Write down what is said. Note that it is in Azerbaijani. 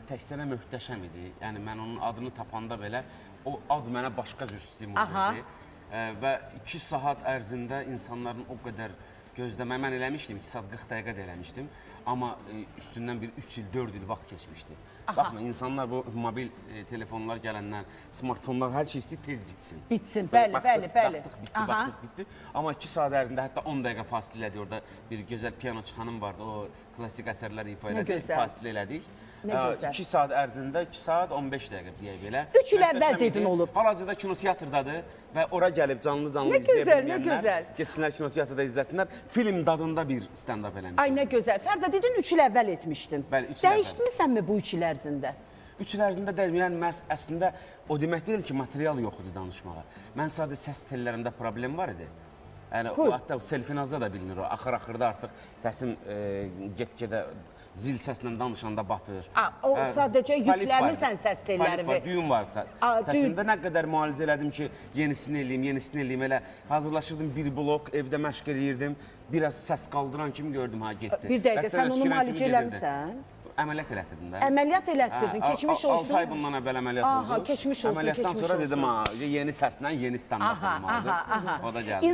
Təkcə möhtəşəm idi. Yəni mən onun adını tapanda belə o ad mənə başqa cür stimul verdi. Və 2 saat ərzində insanların o qədər gözləmə. Mən eləmişdim, 2 saat 40 dəqiqə də eləmişdim. Amma üstündən bir 3 il, 4 il vaxt keçmişdi. Baxma, insanlar bu mobil telefonlar gələndən, smartfonlar, hər şey istəyir tez bitsin. Bitsin, bəli. Baxdıq, bitdi. Amma 2 saat ərzində hətta 10 dəqiqə fasilə elədik. Orada bir gözəl pianoçu xanım vardı, o klassik əsərlər ifa elədik, fasilə elədik. 2 saat ərzində 2 saat 15 dəqiqə deyək belə. 3 il əvvəl dedin olub. Hal-hazırda kinoteatrdadır və ora gəlib canlı-canlı izləyə bilməyənlər geçsinlər kinoteatrda izləsinlər. Film dadında bir stand-up eləmişdir. Ay, nə gözəl. Fərda dedin 3 il əvvəl etmişdin. Bəli, 3 il əvvəl. Dəyişdinmisənmi bu 3 il ərzində? 3 il ərzində deyil, yəni məhz əslində o demək deyil ki, material yox idi danışmağa. Mən sadəcə səs tellərimdə problem var idi. Yəni, hətta selfinazda da bilinir o. Axır-axırda artıq səsim get-gedə zil səslə danışanda batır. O sadəcə yükləmirsən səs tellərini. Düyün var səsimdə. Nə qədər müalicə elədim ki, yenisini eləyim, elə hazırlaşırdım bir blok, evdə məşq eləyirdim. Biraz səs qaldıran kimi gördüm, getdi. Bir dəqiqə, sən onu müalicə eləmirsən? Əməliyyat elətdirdim də. Əməliyyat elətdirdin, keçmiş olsun. 6 ay bundan əvvəl əməliyyat oldu. Keçmiş olsun, Əməliyyatdan sonra dedim, yeni səslə, yeni stand-up olmalıdır. O da gəldi.